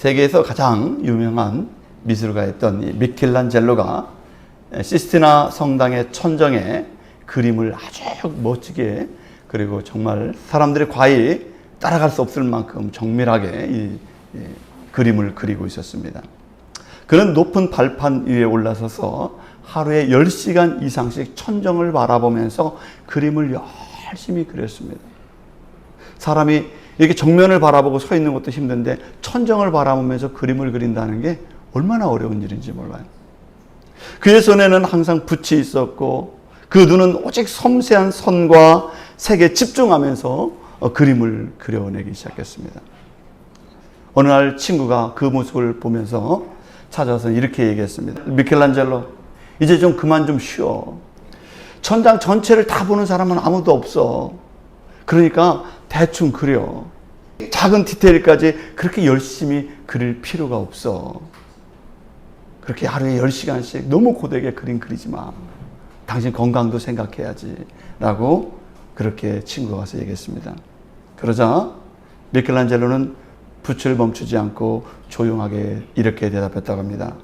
세계에서 가장 유명한 미술가였던 이 미켈란젤로가 시스티나 성당의 천정에 그림을 아주 멋지게, 그리고 정말 사람들이 과히 따라갈 수 없을 만큼 정밀하게 이 그림을 그리고 있었습니다. 그는 높은 발판 위에 올라서서 하루에 10시간 이상씩 천정을 바라보면서 그림을 열심히 그렸습니다. 사람이 이렇게 정면을 바라보고 서 있는 것도 힘든데 천정을 바라보면서 그림을 그린다는 게 얼마나 어려운 일인지 몰라요. 그의 손에는 항상 붓이 있었고 그 눈은 오직 섬세한 선과 색에 집중하면서 그림을 그려내기 시작했습니다. 어느 날 친구가 그 모습을 보면서 찾아와서 이렇게 얘기했습니다. 미켈란젤로, 이제 좀 그만 좀 쉬어. 천장 전체를 다 보는 사람은 아무도 없어. 그러니까 대충 그려. 작은 디테일까지 그렇게 열심히 그릴 필요가 없어. 그렇게 하루에 10시간씩 너무 고되게 그림 그리지 마. 당신 건강도 생각해야지. 라고 그렇게 친구가 와서 얘기했습니다. 그러자 미켈란젤로는 붓을 멈추지 않고 조용하게 이렇게 대답했다고 합니다.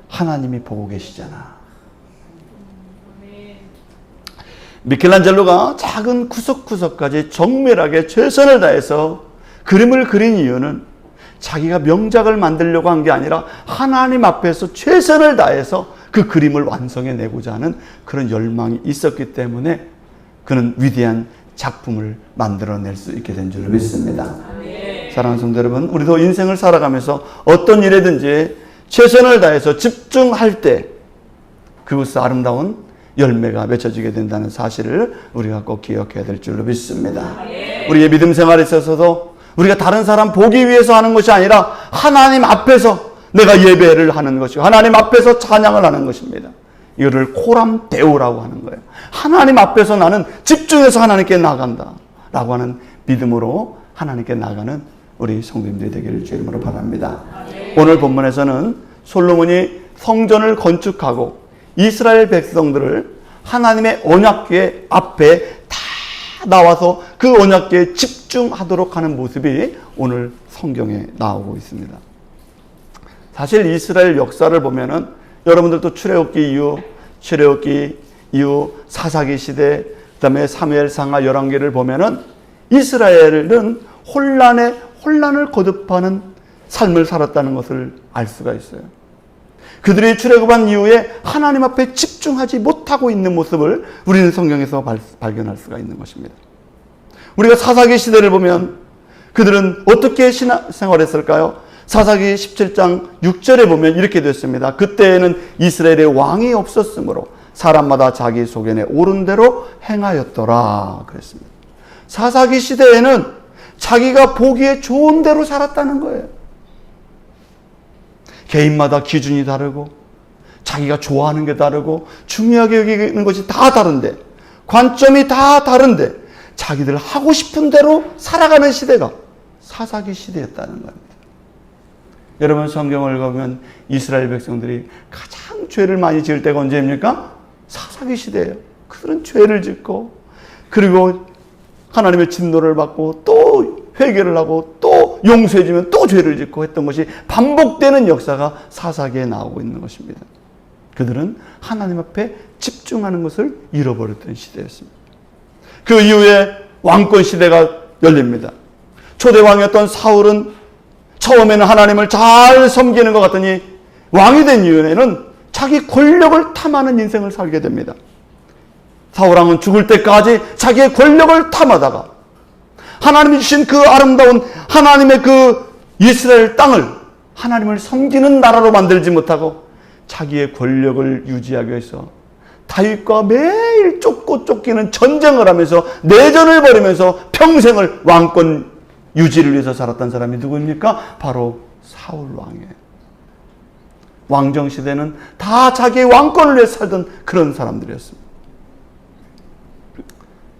하나님이 보고 계시잖아. 미켈란젤로가 작은 구석구석까지 정밀하게 최선을 다해서 그림을 그린 이유는 자기가 명작을 만들려고 한 게 아니라 하나님 앞에서 최선을 다해서 그 그림을 완성해내고자 하는 그런 열망이 있었기 때문에 그는 위대한 작품을 만들어낼 수 있게 된 줄 믿습니다. 사랑하는 성도 여러분, 우리도 인생을 살아가면서 어떤 일에든지 최선을 다해서 집중할 때 그것은 아름다운 열매가 맺혀지게 된다는 사실을 우리가 꼭 기억해야 될 줄로 믿습니다. 우리의 믿음 생활에 있어서도 우리가 다른 사람 보기 위해서 하는 것이 아니라 하나님 앞에서 내가 예배를 하는 것이고 하나님 앞에서 찬양을 하는 것입니다. 이거를 코람데오라고 하는 거예요. 하나님 앞에서 나는 집중해서 하나님께 나간다 라고 하는 믿음으로 하나님께 나가는 우리 성도님들이 되기를 주 이름으로 바랍니다. 오늘 본문에서는 솔로몬이 성전을 건축하고 이스라엘 백성들을 하나님의 언약궤 앞에 다 나와서 그 언약궤에 집중하도록 하는 모습이 오늘 성경에 나오고 있습니다. 사실 이스라엘 역사를 보면은 여러분들도 출애굽기 이후 사사기 시대, 그다음에 사무엘상하 열왕기를 보면은 이스라엘은 혼란을 거듭하는 삶을 살았다는 것을 알 수가 있어요. 그들이 출애굽한 이후에 하나님 앞에 집중하지 못하고 있는 모습을 우리는 성경에서 발견할 수가 있는 것입니다. 우리가 사사기 시대를 보면 그들은 어떻게 신앙생활했을까요? 사사기 17장 6절에 보면 이렇게 됐습니다. 그때에는 이스라엘의 왕이 없었으므로 사람마다 자기 소견에 옳은 대로 행하였더라 그랬습니다. 사사기 시대에는 자기가 보기에 좋은 대로 살았다는 거예요. 개인마다 기준이 다르고 자기가 좋아하는 게 다르고 중요하게 여기는 것이 다 다른데 관점이 다 다른데 자기들 하고 싶은 대로 살아가는 시대가 사사기 시대였다는 겁니다. 여러분 성경을 읽으면 이스라엘 백성들이 가장 죄를 많이 지을 때가 언제입니까? 사사기 시대예요. 그들은 죄를 짓고 그리고 하나님의 진노를 받고 또 회개를 하고 또 용서해주면 또 죄를 짓고 했던 것이 반복되는 역사가 사사기에 나오고 있는 것입니다. 그들은 하나님 앞에 집중하는 것을 잃어버렸던 시대였습니다. 그 이후에 왕권 시대가 열립니다. 초대왕이었던 사울은 처음에는 하나님을 잘 섬기는 것 같더니 왕이 된 이후에는 자기 권력을 탐하는 인생을 살게 됩니다. 사울왕은 죽을 때까지 자기의 권력을 탐하다가 하나님이 주신 그 아름다운 하나님의 그 이스라엘 땅을 하나님을 섬기는 나라로 만들지 못하고 자기의 권력을 유지하기 위해서 다윗과 매일 쫓고 쫓기는 전쟁을 하면서 내전을 벌이면서 평생을 왕권 유지를 위해서 살았던 사람이 누구입니까? 바로 사울 왕이에요. 왕정 시대는 다 자기의 왕권을 위해 살던 그런 사람들이었습니다.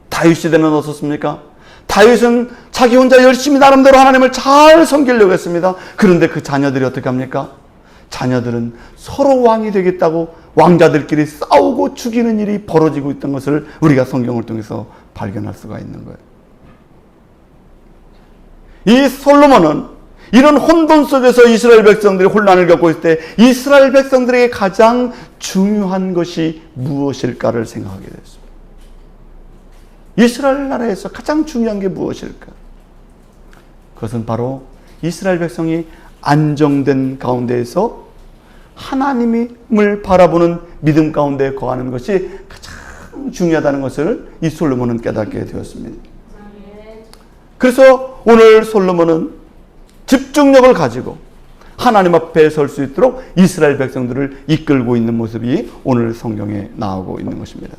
다윗 시대는 어떻습니까? 다윗은 자기 혼자 열심히 나름대로 하나님을 잘 섬기려고 했습니다. 그런데 그 자녀들이 어떻게 합니까? 자녀들은 서로 왕이 되겠다고 왕자들끼리 싸우고 죽이는 일이 벌어지고 있던 것을 우리가 성경을 통해서 발견할 수가 있는 거예요. 이 솔로몬은 이런 혼돈 속에서 이스라엘 백성들이 혼란을 겪고 있을 때 이스라엘 백성들에게 가장 중요한 것이 무엇일까를 생각하게 됐습니다. 이스라엘 나라에서 가장 중요한 게 무엇일까? 그것은 바로 이스라엘 백성이 안정된 가운데에서 하나님을 바라보는 믿음 가운데 거하는 것이 가장 중요하다는 것을 이 솔로몬은 깨닫게 되었습니다. 그래서 오늘 솔로몬은 집중력을 가지고 하나님 앞에 설 수 있도록 이스라엘 백성들을 이끌고 있는 모습이 오늘 성경에 나오고 있는 것입니다.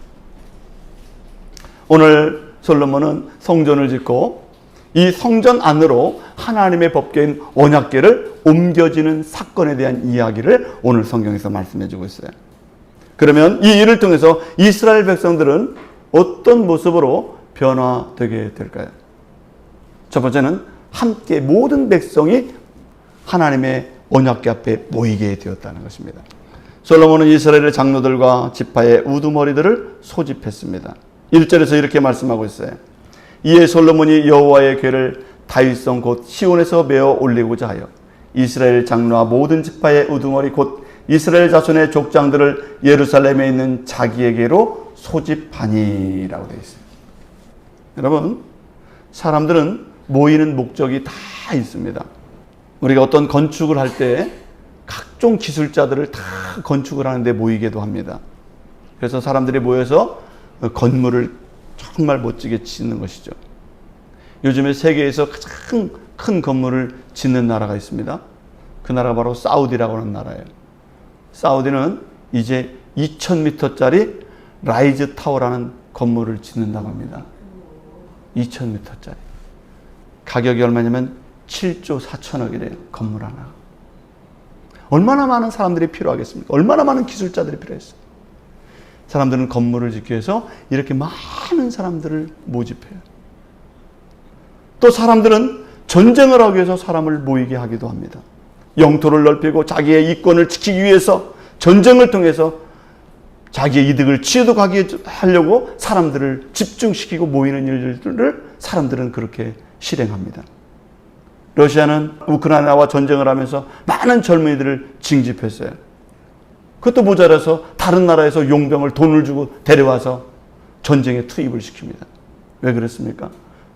오늘 솔로몬은 성전을 짓고 이 성전 안으로 하나님의 법궤인 언약궤를 옮겨지는 사건에 대한 이야기를 오늘 성경에서 말씀해 주고 있어요. 그러면 이 일을 통해서 이스라엘 백성들은 어떤 모습으로 변화되게 될까요? 첫 번째는 함께 모든 백성이 하나님의 언약궤 앞에 모이게 되었다는 것입니다. 솔로몬은 이스라엘의 장로들과 지파의 우두머리들을 소집했습니다. 1절에서 이렇게 말씀하고 있어요. 이에 솔로몬이 여호와의 궤를 다윗성 곧 시온에서 메어 올리고자 하여 이스라엘 장로와 모든 지파의 우두머리 곧 이스라엘 자손의 족장들을 예루살렘에 있는 자기에게로 소집하니라고 되어 있어요. 여러분, 사람들은 모이는 목적이 다 있습니다. 우리가 어떤 건축을 할 때 각종 기술자들을 다 건축을 하는데 모이게도 합니다. 그래서 사람들이 모여서 건물을 정말 멋지게 짓는 것이죠. 요즘에 세계에서 가장 큰 건물을 짓는 나라가 있습니다. 그 나라가 바로 사우디라고 하는 나라예요. 사우디는 이제 2000m짜리 라이즈 타워라는 건물을 짓는다고 합니다. 2000m짜리. 가격이 얼마냐면 7조 4천억이래요. 건물 하나. 얼마나 많은 사람들이 필요하겠습니까? 얼마나 많은 기술자들이 필요했어요. 사람들은 건물을 짓기 위해서 이렇게 많은 사람들을 모집해요. 또 사람들은 전쟁을 하기 위해서 사람을 모이게 하기도 합니다. 영토를 넓히고 자기의 이권을 지키기 위해서 전쟁을 통해서 자기의 이득을 취하게 하려고 사람들을 집중시키고 모이는 일들을 사람들은 그렇게 실행합니다. 러시아는 우크라이나와 전쟁을 하면서 많은 젊은이들을 징집했어요. 그것도 모자라서 다른 나라에서 용병을 돈을 주고 데려와서 전쟁에 투입을 시킵니다. 왜 그렇습니까?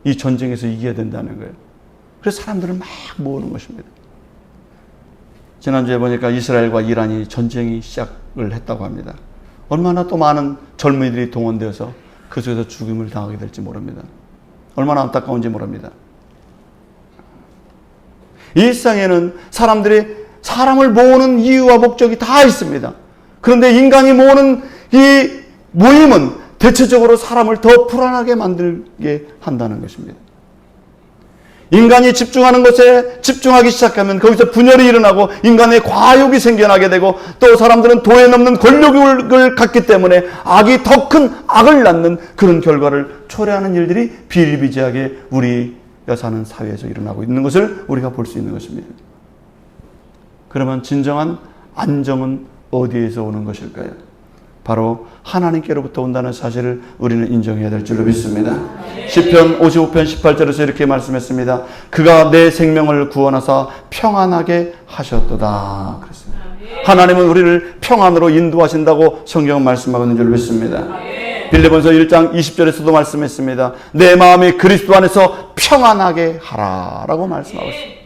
이 전쟁에서 이겨야 된다는 거예요. 그래서 사람들은 막 모으는 것입니다. 지난주에 보니까 이스라엘과 이란이 전쟁이 시작을 했다고 합니다. 얼마나 또 많은 젊은이들이 동원되어서 그 속에서 죽임을 당하게 될지 모릅니다. 얼마나 안타까운지 모릅니다. 이 세상에는 사람들이 사람을 모으는 이유와 목적이 다 있습니다. 그런데 인간이 모으는 이 모임은 대체적으로 사람을 더 불안하게 만들게 한다는 것입니다. 인간이 집중하는 것에 집중하기 시작하면 거기서 분열이 일어나고 인간의 과욕이 생겨나게 되고 또 사람들은 도에 넘는 권력을 갖기 때문에 악이 더 큰 악을 낳는 그런 결과를 초래하는 일들이 비일비재하게 우리가 사는 사회에서 일어나고 있는 것을 우리가 볼 수 있는 것입니다. 그러면 진정한 안정은 어디에서 오는 것일까요? 바로 하나님께로부터 온다는 사실을 우리는 인정해야 될 줄로 믿습니다. 시편 55편 18절에서 이렇게 말씀했습니다. 그가 내 생명을 구원하사 평안하게 하셨도다. 그랬습니다. 하나님은 우리를 평안으로 인도하신다고 성경은 말씀하고 있는 줄로 믿습니다. 빌립보서 1장 20절에서도 말씀했습니다. 내 마음이 그리스도 안에서 평안하게 하라라고 말씀하고 있습니다.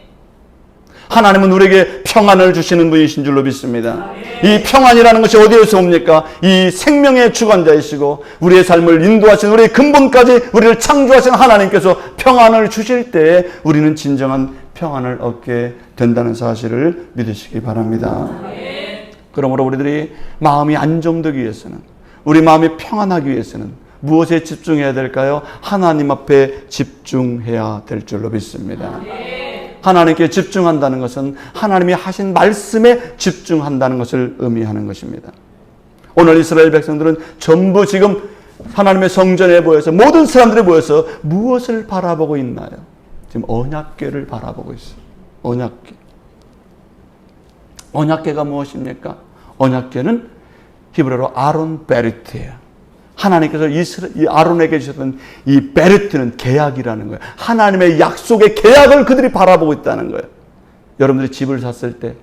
하나님은 우리에게 평안을 주시는 분이신 줄로 믿습니다. 이 평안이라는 것이 어디에서 옵니까? 이 생명의 주관자이시고 우리의 삶을 인도하신 우리의 근본까지 우리를 창조하신 하나님께서 평안을 주실 때 우리는 진정한 평안을 얻게 된다는 사실을 믿으시기 바랍니다. 그러므로 우리들이 마음이 안정되기 위해서는, 우리 마음이 평안하기 위해서는 무엇에 집중해야 될까요? 하나님 앞에 집중해야 될 줄로 믿습니다. 하나님께 집중한다는 것은 하나님이 하신 말씀에 집중한다는 것을 의미하는 것입니다. 오늘 이스라엘 백성들은 전부 지금 하나님의 성전에 모여서 모든 사람들이 모여서 무엇을 바라보고 있나요? 지금 언약궤를 바라보고 있어요. 언약궤. 언약궤가 무엇입니까? 언약궤는 히브리어로 아론 베리트예요. 하나님께서 아론에게 주셨던 이 베르트는 계약이라는 거예요. 하나님의 약속의 계약을 그들이 바라보고 있다는 거예요. 여러분들이 집을 샀을 때,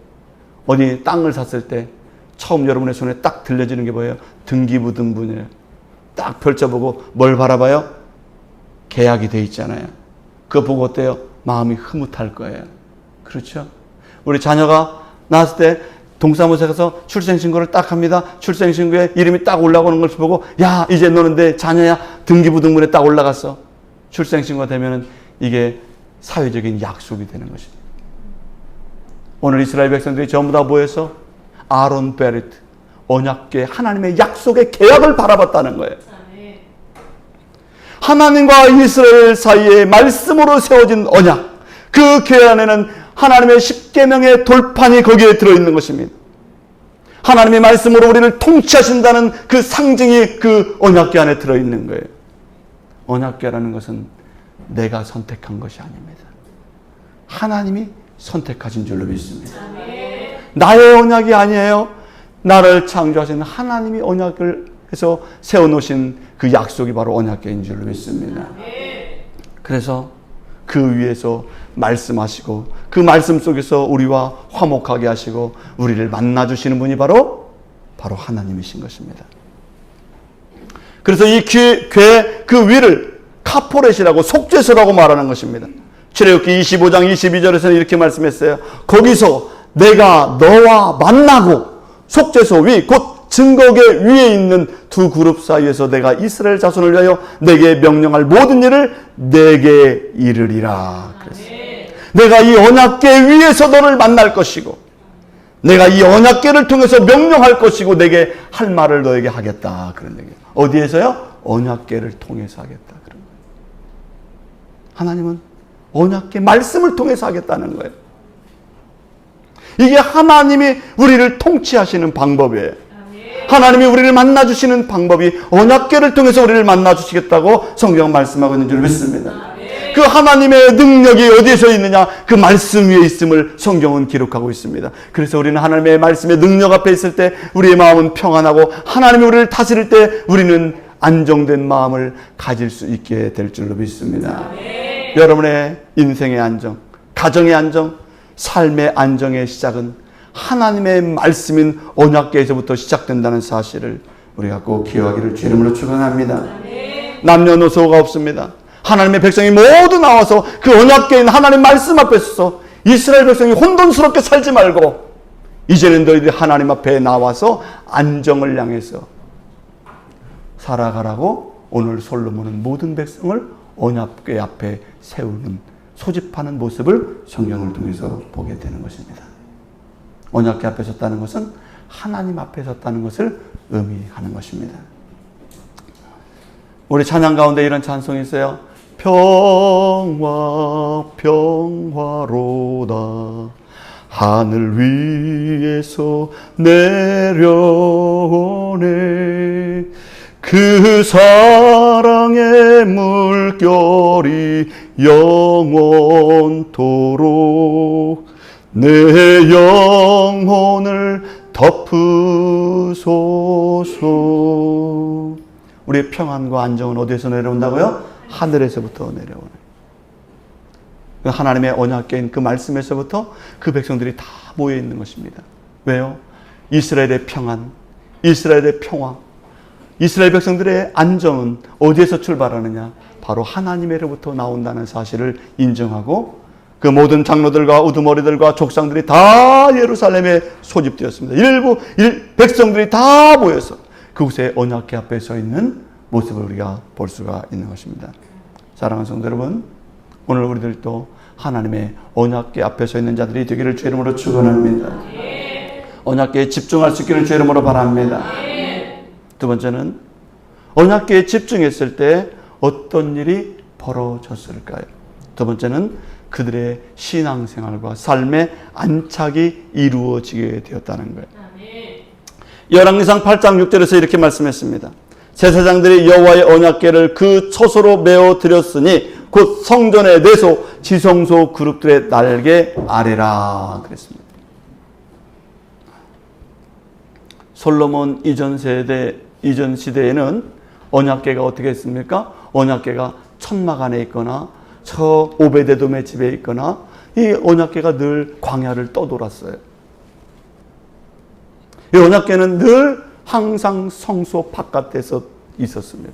어디 땅을 샀을 때 처음 여러분의 손에 딱 들려지는 게 뭐예요? 등기부등본이에요. 딱 펼쳐보고 뭘 바라봐요? 계약이 돼 있잖아요. 그거 보고 어때요? 마음이 흐뭇할 거예요. 그렇죠? 우리 자녀가 낳았을 때 동사무소에 가서 출생신고를 딱 합니다. 출생신고에 이름이 딱 올라오는 걸 보고, 야, 이제 너는 내 자녀야. 등기부등본에 딱 올라갔어. 출생신고가 되면은 이게 사회적인 약속이 되는 것입니다. 오늘 이스라엘 백성들이 전부 다 모여서 아론 베리트, 언약궤, 하나님의 약속의 계약을 바라봤다는 거예요. 하나님과 이스라엘 사이에 말씀으로 세워진 언약, 그 궤 안에는 하나님의 십계명의 돌판이 거기에 들어있는 것입니다. 하나님의 말씀으로 우리를 통치하신다는 그 상징이 그 언약궤 안에 들어있는 거예요. 언약궤라는 것은 내가 선택한 것이 아닙니다. 하나님이 선택하신 줄로 믿습니다. 나의 언약이 아니에요. 나를 창조하신 하나님이 언약을 해서 세워놓으신 그 약속이 바로 언약궤인 줄로 믿습니다. 그래서 그 위에서 말씀하시고 그 말씀 속에서 우리와 화목하게 하시고 우리를 만나주시는 분이 바로 하나님이신 것입니다. 그래서 이 궤 그 위를 카포렛이라고 속죄소라고 말하는 것입니다. 출애굽기 25장 22절에서는 이렇게 말씀했어요. 거기서 내가 너와 만나고 속죄소 위 곧 증거궤 위에 있는 두 그룹 사이에서 내가 이스라엘 자손을 위하여 내게 명령할 모든 일을 내게 이르리라. 그랬어요. 내가 이 언약궤 위에서 너를 만날 것이고 내가 이 언약궤를 통해서 명령할 것이고 내게 할 말을 너에게 하겠다. 그런 얘기예요. 어디에서요? 언약궤를 통해서 하겠다. 그런 거예요. 하나님은 언약궤 말씀을 통해서 하겠다는 거예요. 이게 하나님이 우리를 통치하시는 방법이에요. 하나님이 우리를 만나주시는 방법이 언약궤를 통해서 우리를 만나주시겠다고 성경 말씀하고 있는 줄 믿습니다. 그 하나님의 능력이 어디에서 있느냐? 그 말씀 위에 있음을 성경은 기록하고 있습니다. 그래서 우리는 하나님의 말씀의 능력 앞에 있을 때 우리의 마음은 평안하고 하나님이 우리를 다스릴 때 우리는 안정된 마음을 가질 수 있게 될 줄로 믿습니다. 여러분의 인생의 안정, 가정의 안정, 삶의 안정의 시작은 하나님의 말씀인 언약궤에서부터 시작된다는 사실을 우리가 꼭 기억하기를 주 이름으로 축원합니다. 남녀노소가 없습니다. 하나님의 백성이 모두 나와서 그 언약궤인 하나님 말씀 앞에 서서 이스라엘 백성이 혼돈스럽게 살지 말고 이제는 너희들이 하나님 앞에 나와서 안정을 향해서 살아가라고 오늘 솔로몬은 모든 백성을 언약궤 앞에 세우는, 소집하는 모습을 성경을 통해서 보게 되는 것입니다. 언약궤 앞에 섰다는 것은 하나님 앞에 섰다는 것을 의미하는 것입니다. 우리 찬양 가운데 이런 찬송이 있어요. 평화 평화로다 하늘 위에서 내려오네 그 사랑의 물결이 영원토록 내 영혼을 덮으소서. 우리의 평안과 안정은 어디에서 내려온다고요? 하늘에서부터 내려오는. 하나님의 언약궤인 그 말씀에서부터 그 백성들이 다 모여 있는 것입니다. 왜요? 이스라엘의 평안, 이스라엘의 평화, 이스라엘 백성들의 안정은 어디에서 출발하느냐? 바로 하나님으로부터 나온다는 사실을 인정하고 그 모든 장로들과 우두머리들과 족상들이 다 예루살렘에 소집되었습니다. 일부 백성들이 다 모여서 그곳에 언약궤 앞에 서 있는 모습을 우리가 볼 수가 있는 것입니다. 사랑하는 성도 여러분, 오늘 우리들도 하나님의 언약궤 앞에 서 있는 자들이 되기를 주 이름으로 축원합니다. 언약궤에 집중할 수 있기를 주 이름으로 바랍니다. 두 번째는 언약궤에 집중했을 때 어떤 일이 벌어졌을까요? 두 번째는 그들의 신앙생활과 삶의 안착이 이루어지게 되었다는 거예요. 열왕기상 8장 6절에서 이렇게 말씀했습니다. 제사장들이 여호와의 언약궤를 그 처소로 메어 드렸으니 곧 성전의 내소 지성소 그룹들의 날개 아래라 그랬습니다. 솔로몬 이전 시대에는 언약궤가 어떻게 했습니까? 언약궤가 천막 안에 있거나 저 오베데돔의 집에 있거나 이 언약궤가 늘 광야를 떠돌았어요. 이 언약궤는 늘 항상 성소 바깥에서 있었습니다.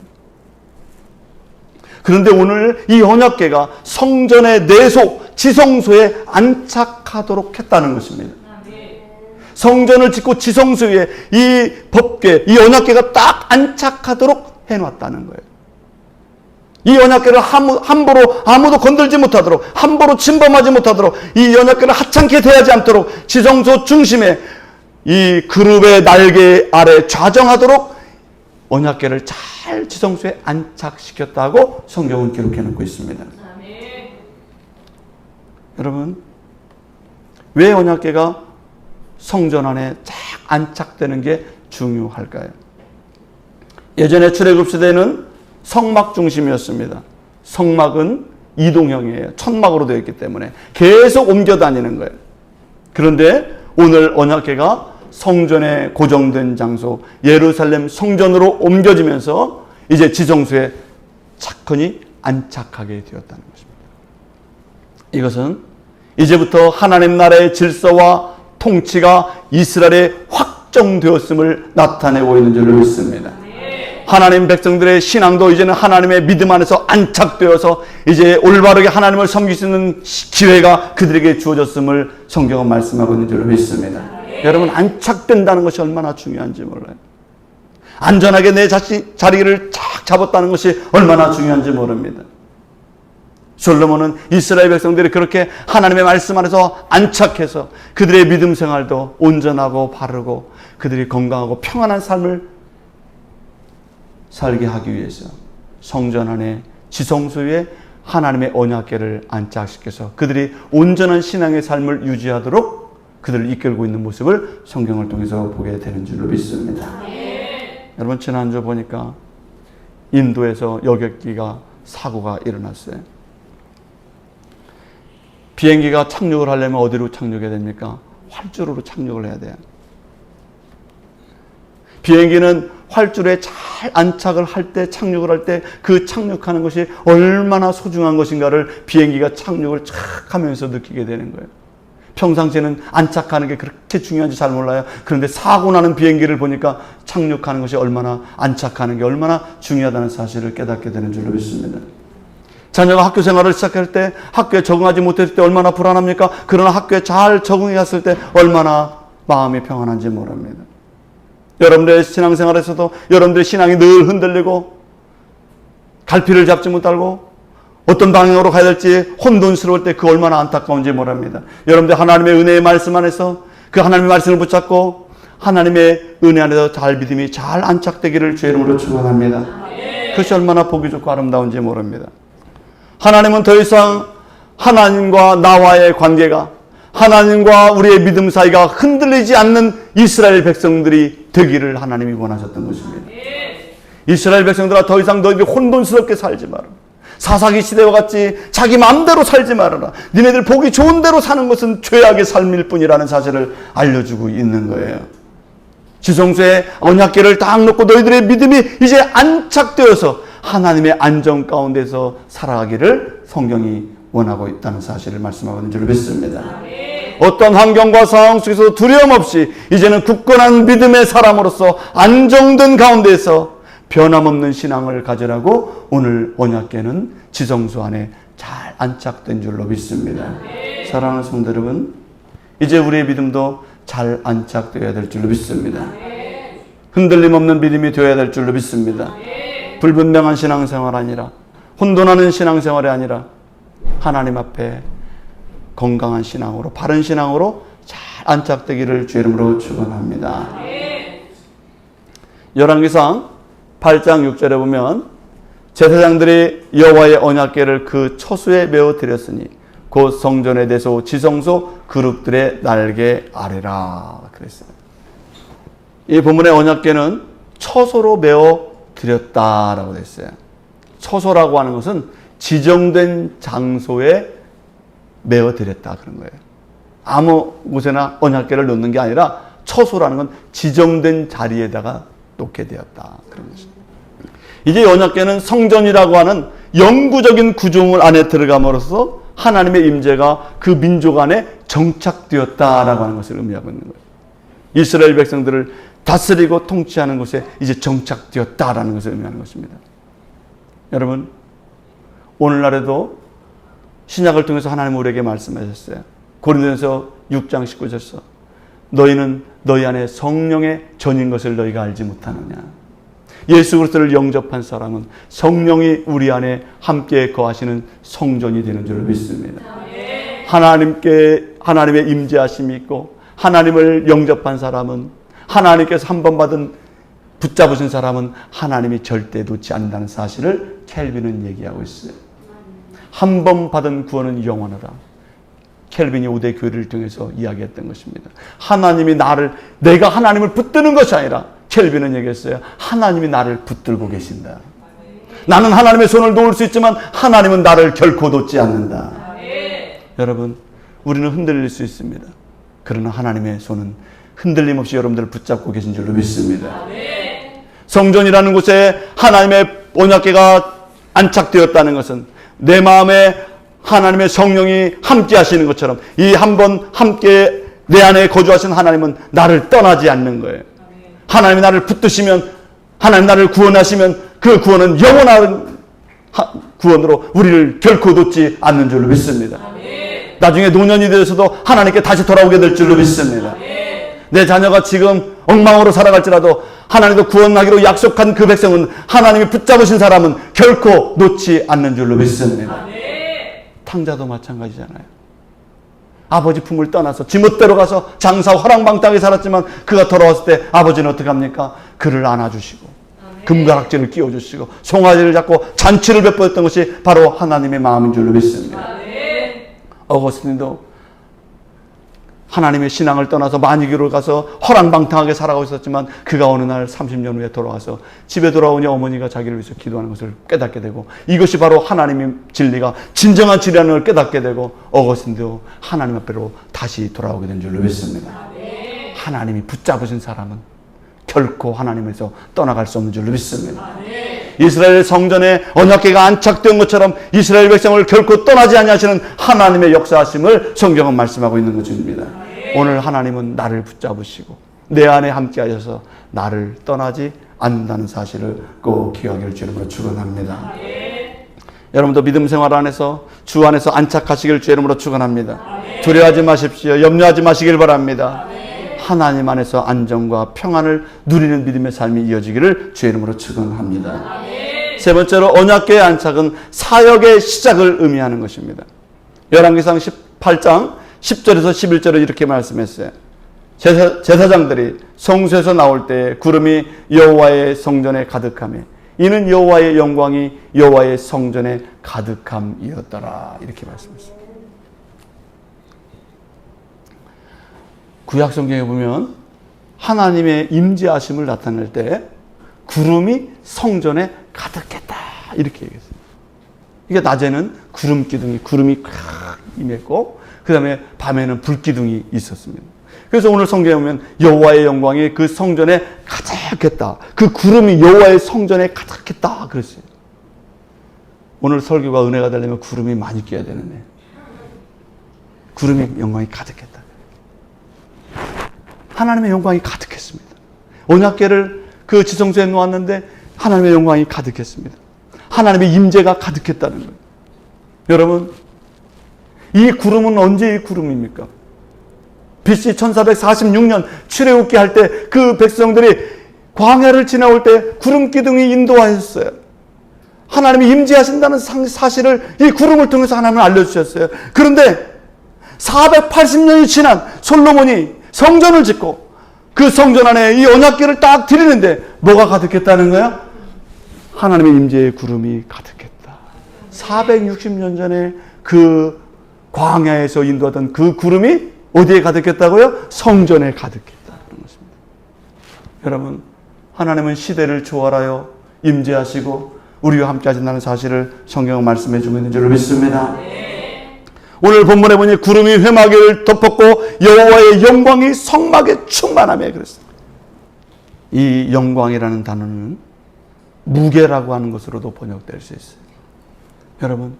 그런데 오늘 이 언약궤가 성전의 내소, 지성소에 안착하도록 했다는 것입니다. 성전을 짓고 지성소에 이 법궤, 이 언약궤가 딱 안착하도록 해놨다는 거예요. 이 언약궤를 함부로 아무도 건들지 못하도록, 함부로 침범하지 못하도록, 이 언약궤를 하찮게 대하지 않도록 지성소 중심에 이 그룹의 날개 아래 좌정하도록 언약궤를 잘 지성소에 안착시켰다고 성경은 기록해놓고 있습니다. 여러분, 왜 언약궤가 성전 안에 쫙 안착되는 게 중요할까요? 예전에 출애굽 시대는 성막 중심이었습니다. 성막은 이동형이에요. 천막으로 되어 있기 때문에 계속 옮겨 다니는 거예요. 그런데 오늘 언약궤가 성전에 고정된 장소 예루살렘 성전으로 옮겨지면서 이제 지성소에 차근히 안착하게 되었다는 것입니다. 이것은 이제부터 하나님 나라의 질서와 통치가 이스라엘에 확정되었음을 나타내고 있는 줄로 믿습니다. 하나님 백성들의 신앙도 이제는 하나님의 믿음 안에서 안착되어서 이제 올바르게 하나님을 섬길 수 있는 기회가 그들에게 주어졌음을 성경은 말씀하고 있는 줄로 믿습니다. 여러분, 안착된다는 것이 얼마나 중요한지 몰라요. 안전하게 내 자리를 쫙 잡았다는 것이 얼마나 중요한지 모릅니다. 솔로몬은 이스라엘 백성들이 그렇게 하나님의 말씀 안에서 안착해서 그들의 믿음 생활도 온전하고 바르고 그들이 건강하고 평안한 삶을 살게 하기 위해서 성전 안에 지성소에 하나님의 언약궤를 안착시켜서 그들이 온전한 신앙의 삶을 유지하도록 그들을 이끌고 있는 모습을 성경을 통해서 보게 되는 줄로 믿습니다. 여러분, 지난주 보니까 인도에서 여객기가 사고가 일어났어요. 비행기가 착륙을 하려면 어디로 착륙해야 됩니까? 활주로로 착륙을 해야 돼요. 비행기는 활주로에 잘 안착을 할 때, 착륙을 할 때 그 착륙하는 것이 얼마나 소중한 것인가를 비행기가 착륙을 착 하면서 느끼게 되는 거예요. 평상시에는 안착하는 게 그렇게 중요한지 잘 몰라요. 그런데 사고 나는 비행기를 보니까 착륙하는 것이 얼마나, 안착하는 게 얼마나 중요하다는 사실을 깨닫게 되는 줄로 믿습니다. 자녀가 학교 생활을 시작할 때, 학교에 적응하지 못했을 때 얼마나 불안합니까? 그러나 학교에 잘 적응해 갔을 때 얼마나 마음이 평안한지 모릅니다. 여러분들의 신앙생활에서도 여러분들의 신앙이 늘 흔들리고 갈피를 잡지 못하고 어떤 방향으로 가야 될지 혼돈스러울 때 그 얼마나 안타까운지 모릅니다. 여러분들 하나님의 은혜의 말씀 안에서 그 하나님의 말씀을 붙잡고 하나님의 은혜 안에서 잘 믿음이 잘 안착되기를 주의 이름으로 축원합니다. 그것이 얼마나 보기 좋고 아름다운지 모릅니다. 하나님은 더 이상 하나님과 나와의 관계가, 하나님과 우리의 믿음 사이가 흔들리지 않는 이스라엘 백성들이 되기를 하나님이 원하셨던 것입니다. 이스라엘 백성들아, 더 이상 너희들이 혼돈스럽게 살지 마라. 사사기 시대와 같이 자기 마음대로 살지 말아라. 니네들 보기 좋은 대로 사는 것은 죄악의 삶일 뿐이라는 사실을 알려주고 있는 거예요. 지성소에 언약궤를 딱 놓고 너희들의 믿음이 이제 안착되어서 하나님의 안정 가운데서 살아가기를 성경이 원하고 있다는 사실을 말씀하고 있는 줄 믿습니다. 어떤 환경과 상황 속에서 두려움 없이 이제는 굳건한 믿음의 사람으로서 안정된 가운데서 변함없는 신앙을 가지라고 오늘 언약궤는 지성소 안에 잘 안착된 줄로 믿습니다. 사랑하는 성도 여러분, 이제 우리의 믿음도 잘 안착되어야 될 줄로 믿습니다. 흔들림 없는 믿음이 되어야 될 줄로 믿습니다. 불분명한 신앙생활 아니라, 혼돈하는 신앙생활이 아니라 하나님 앞에 건강한 신앙으로, 바른 신앙으로 잘 안착되기를 주의 이름으로 축원합니다. 열왕기상 8장 6절에 보면 제사장들이 여호와의 언약궤를 그 처소에 메어 드렸으니 곧 성전의 내소 지성소 그룹들의 날개 아래라 그랬어요. 이 본문의 언약궤는 처소로 메어 드렸다라고 됐어요. 처소라고 하는 것은 지정된 장소에 메어 드렸다 그런 거예요. 아무 곳에나 언약궤를 놓는 게 아니라 처소라는 건 지정된 자리에다가 놓게 되었다 그런 것입니다. 이제 언약궤는 성전이라고 하는 영구적인 구조물 안에 들어감으로써 하나님의 임재가 그 민족 안에 정착되었다라고 하는 것을 의미하고 있는 거예요. 이스라엘 백성들을 다스리고 통치하는 곳에 이제 정착되었다라는 것을 의미하는 것입니다. 여러분, 오늘날에도 신약을 통해서 하나님은 우리에게 말씀하셨어요. 고린도전서 6장 19절에서 너희는 너희 안에 성령의 전인 것을 너희가 알지 못하느냐. 예수 그리스도를 영접한 사람은 성령이 우리 안에 함께 거하시는 성전이 되는 줄 믿습니다. 하나님의 임재하심이 있고 하나님을 영접한 사람은, 하나님께서 한 번 받은 붙잡으신 사람은 하나님이 절대 놓지 않는다는 사실을 켈빈은 얘기하고 있어요. 한 번 받은 구원은 영원하다. 켈빈이 5대 교회를 통해서 이야기했던 것입니다. 내가 하나님을 붙드는 것이 아니라 켈빈은 얘기했어요. 하나님이 나를 붙들고 계신다. 나는 하나님의 손을 놓을 수 있지만 하나님은 나를 결코 놓지 않는다. 여러분, 우리는 흔들릴 수 있습니다. 그러나 하나님의 손은 흔들림 없이 여러분들을 붙잡고 계신 줄로 믿습니다. 성전이라는 곳에 하나님의 언약궤가 안착되었다는 것은 내 마음에 하나님의 성령이 함께 하시는 것처럼 이 한 번 함께 내 안에 거주하신 하나님은 나를 떠나지 않는 거예요. 하나님이 나를 붙드시면, 하나님 나를 구원하시면 그 구원은 영원한 구원으로 우리를 결코 놓지 않는 줄로 믿습니다. 나중에 노년이 되어서도 하나님께 다시 돌아오게 될 줄로 믿습니다. 내 자녀가 지금 엉망으로 살아갈지라도 하나님도 구원하기로 약속한 그 백성은, 하나님이 붙잡으신 사람은 결코 놓지 않는 줄로 믿습니다. 탕자도 마찬가지잖아요. 아버지 품을 떠나서 지멋대로 가서 장사 허랑방탕하게 살았지만 그가 돌아왔을 때 아버지는 어떻게 합니까? 그를 안아주시고 금가락지를 끼워주시고 송아지를 잡고 잔치를 베풀었던 것이 바로 하나님의 마음인 줄로 믿습니다. 어거스틴도 하나님의 신앙을 떠나서 만이교를 가서 허랑방탕하게 살아가고 있었지만 그가 어느 날 30년 후에 돌아와서 집에 돌아오니 어머니가 자기를 위해서 기도하는 것을 깨닫게 되고, 이것이 바로 하나님의 진리가 진정한 진리라는 걸 깨닫게 되고, 어거스틴도 하나님 앞으로 다시 돌아오게 된 줄로 믿습니다. 하나님이 붙잡으신 사람은 결코 하나님에서 떠나갈 수 없는 줄로 믿습니다. 이스라엘 성전에 언약궤가 안착된 것처럼 이스라엘 백성을 결코 떠나지 아니하시는 하나님의 역사하심을 성경은 말씀하고 있는 것입니다. 오늘 하나님은 나를 붙잡으시고 내 안에 함께 하셔서 나를 떠나지 않는다는 사실을 꼭 기억하기를 주님으로 축원합니다. 여러분도 믿음 생활 안에서 주 안에서 안착하시길 주님으로 축원합니다. 두려워하지 마십시오. 염려하지 마시길 바랍니다. 하나님 안에서 안정과 평안을 누리는 믿음의 삶이 이어지기를 주의 이름으로 축원합니다. 세 번째로 언약궤의 안착은 사역의 시작을 의미하는 것입니다. 열왕기상 18장 10절에서 11절에 이렇게 말씀했어요. 제사장들이 성소에서 나올 때 구름이 여호와의 성전에 가득하며 이는 여호와의 영광이 여호와의 성전에 가득함이었더라. 이렇게 말씀했어요. 구약 성경에 보면 하나님의 임재하심을 나타낼 때 구름이 성전에 가득했다 이렇게 얘기했습니다. 이게 낮에는 구름 기둥이 꽉 임했고 그 다음에 밤에는 불 기둥이 있었습니다. 그래서 오늘 성경에 보면 여호와의 영광이 그 성전에 가득했다. 그 구름이 여호와의 성전에 가득했다 그랬어요. 오늘 설교가 은혜가 되려면 구름이 많이 껴야 되는데 구름이 영광이 가득했다. 하나님의 영광이 가득했습니다. 언약궤를 그 지성소에 놓았는데 하나님의 영광이 가득했습니다. 하나님의 임재가 가득했다는 거예요. 여러분, 이 구름은 언제의 구름입니까? BC 1446년 출애굽기 할 때 그 백성들이 광야를 지나올 때 구름 기둥이 인도하였어요. 하나님이 임재하신다는 사실을 이 구름을 통해서 하나님은 알려주셨어요. 그런데 480년이 지난 솔로몬이 성전을 짓고 그 성전 안에 이 언약궤를 딱 드리는데 뭐가 가득했다는 거야? 하나님의 임재의 구름이 가득했다. 460년 전에 그 광야에서 인도하던 그 구름이 어디에 가득했다고요? 성전에 가득했다는 것입니다. 여러분, 하나님은 시대를 초월하여 임재하시고 우리와 함께 하신다는 사실을 성경은 말씀해 주고 있는 줄로 믿습니다. 오늘 본문에 보니 구름이 회막을 덮었고 여호와의 영광이 성막에 충만하며 그랬습니다. 이 영광이라는 단어는 무게라고 하는 것으로도 번역될 수 있어요. 여러분,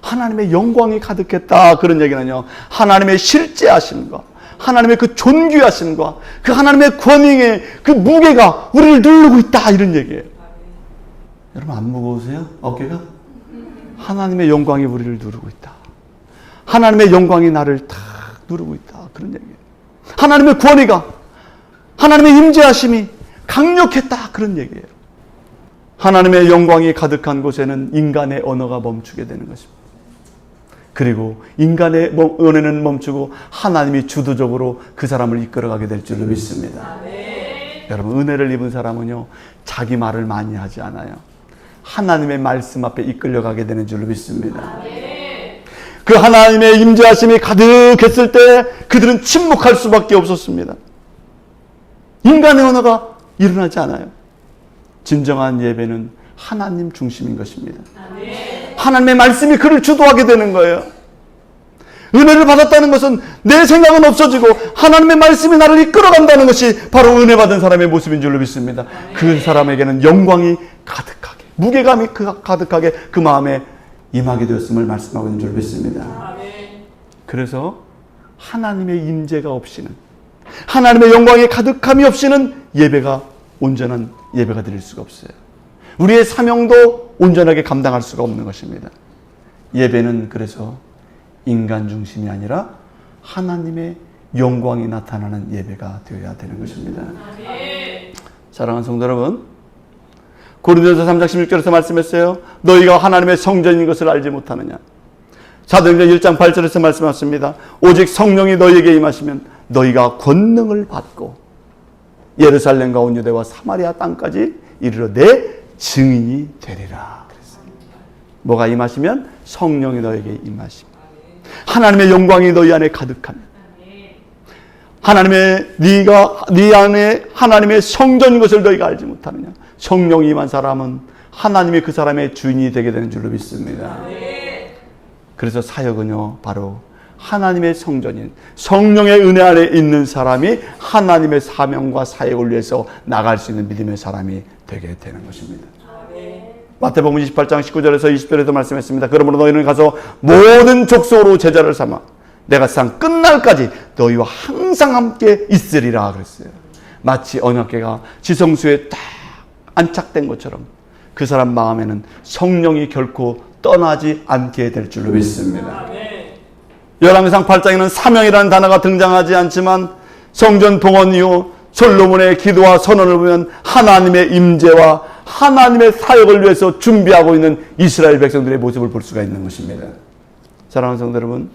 하나님의 영광이 가득했다. 그런 얘기는요, 하나님의 실제하심과 하나님의 그 존귀하심과 그 하나님의 권위의 그 무게가 우리를 누르고 있다. 이런 얘기예요. 여러분, 안 무거우세요? 어깨가? 하나님의 영광이 우리를 누르고 있다. 하나님의 영광이 나를 탁 누르고 있다. 그런 얘기예요. 하나님의 권위가, 하나님의 임재하심이 강력했다. 그런 얘기예요. 하나님의 영광이 가득한 곳에는 인간의 언어가 멈추게 되는 것입니다. 그리고 인간의 언어는 멈추고 하나님이 주도적으로 그 사람을 이끌어가게 될 줄로 믿습니다. 여러분, 은혜를 입은 사람은요, 자기 말을 많이 하지 않아요. 하나님의 말씀 앞에 이끌려가게 되는 줄로 믿습니다. 그 하나님의 임재하심이 가득했을 때 그들은 침묵할 수밖에 없었습니다. 인간의 언어가 일어나지 않아요. 진정한 예배는 하나님 중심인 것입니다. 하나님의 말씀이 그를 주도하게 되는 거예요. 은혜를 받았다는 것은 내 생각은 없어지고 하나님의 말씀이 나를 이끌어간다는 것이 바로 은혜 받은 사람의 모습인 줄로 믿습니다. 그 사람에게는 영광이 가득하게, 무게감이 가득하게 그 마음에 임하게 되었음을 말씀하고 있는 줄로 믿습니다. 그래서 하나님의 임재가 없이는, 하나님의 영광의 가득함이 없이는 예배가 온전한 예배가 드릴 수가 없어요. 우리의 사명도 온전하게 감당할 수가 없는 것입니다. 예배는 그래서 인간 중심이 아니라 하나님의 영광이 나타나는 예배가 되어야 되는 것입니다. 사랑하는 성도 여러분, 고린도서 3장 16절에서 말씀했어요. 너희가 하나님의 성전인 것을 알지 못하느냐. 사도행전 1장 8절에서 말씀하셨습니다. 오직 성령이 너희에게 임하시면 너희가 권능을 받고 예루살렘과 온 유대와 사마리아 땅까지 이르러 내 증인이 되리라. 그랬어요. 뭐가 임하시면? 성령이 너에게 임하십니다. 하나님의 영광이 너희 안에 가득하면, 하나님의 네 안에 하나님의 성전인 것을 너희가 알지 못하느냐. 성령이 임한 사람은 하나님이 그 사람의 주인이 되게 되는 줄로 믿습니다. 그래서 사역은요, 바로 하나님의 성전인 성령의 은혜 안에 있는 사람이 하나님의 사명과 사역을 위해서 나갈 수 있는 믿음의 사람이 되게 되는 것입니다. 마태복음 28장 19절에서 20절에도 말씀했습니다. 그러므로 너희는 가서 모든 족속으로 제자를 삼아 내가 세상 끝날까지 너희와 항상 함께 있으리라 그랬어요. 마치 언약궤가 지성소에 딱 안착된 것처럼 그 사람 마음에는 성령이 결코 떠나지 않게 될 줄로 믿습니다. 열왕기상 8장에는 사명이라는 단어가 등장하지 않지만 성전 봉헌 이후 솔로몬의 기도와 선언을 보면 하나님의 임재와 하나님의 사역을 위해서 준비하고 있는 이스라엘 백성들의 모습을 볼 수가 있는 것입니다. 사랑하는 성도 여러분,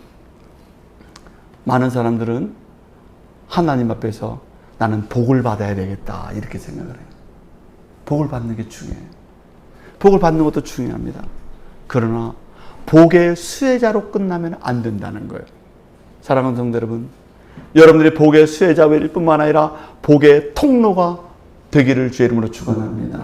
많은 사람들은 하나님 앞에서 나는 복을 받아야 되겠다 이렇게 생각을 해요. 복을 받는 게 중요해요. 복을 받는 것도 중요합니다. 그러나 복의 수혜자로 끝나면 안 된다는 거예요. 사랑하는 성도 여러분, 여러분들이 복의 수혜자일 뿐만 아니라 복의 통로가 되기를 주의 이름으로 축원합니다.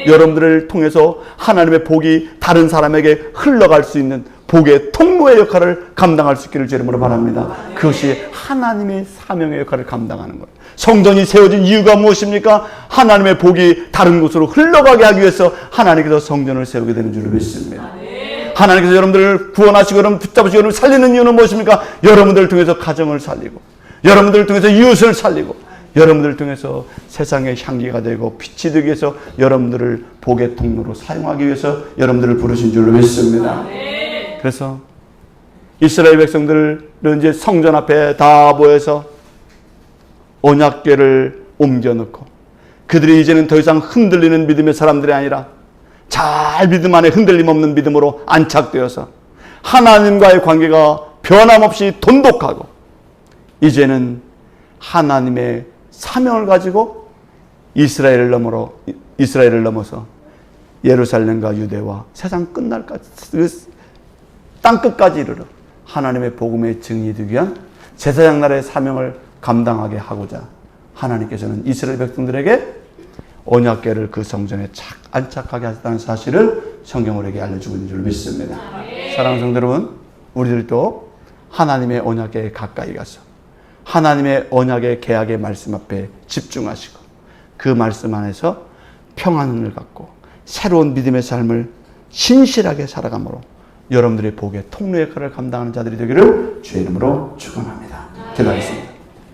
여러분들을 통해서 하나님의 복이 다른 사람에게 흘러갈 수 있는 복의 통로의 역할을 감당할 수 있기를 주의 이름으로 바랍니다. 그것이 하나님의 사명의 역할을 감당하는 거예요. 성전이 세워진 이유가 무엇입니까? 하나님의 복이 다른 곳으로 흘러가게 하기 위해서 하나님께서 성전을 세우게 되는 줄로 믿습니다. 하나님께서 여러분들을 구원하시고 여러분 붙잡으시고 여러분 살리는 이유는 무엇입니까? 여러분들을 통해서 가정을 살리고 여러분들을 통해서 이웃을 살리고 여러분들을 통해서 세상의 향기가 되고 빛이 되기 위해서 여러분들을 복의 통로로 사용하기 위해서 여러분들을 부르신 줄로 믿습니다. 그래서 이스라엘 백성들은 이제 성전 앞에 다 모여서 언약궤를 옮겨놓고 그들이 이제는 더 이상 흔들리는 믿음의 사람들이 아니라 잘 믿음 안에 흔들림 없는 믿음으로 안착되어서 하나님과의 관계가 변함없이 돈독하고 이제는 하나님의 사명을 가지고 이스라엘을 넘어서 예루살렘과 유대와 세상 끝날까지 땅끝까지 이르러 하나님의 복음의 증인이 되기 위한 제사장 나라의 사명을 감당하게 하고자 하나님께서는 이스라엘 백성들에게 언약궤를 그 성전에 안착하게 하셨다는 사실을 성경으로 알려주고 있는 줄 믿습니다. 사랑하는 성도 여러분, 우리들도 하나님의 언약궤에 가까이 가서 하나님의 언약의 계약의 말씀 앞에 집중하시고 그 말씀 안에서 평안을 갖고 새로운 믿음의 삶을 신실하게 살아감으로 여러분들의 복의 통로 역할을 감당하는 자들이 되기를 주의 이름으로 축원합니다. 기도하겠습니다.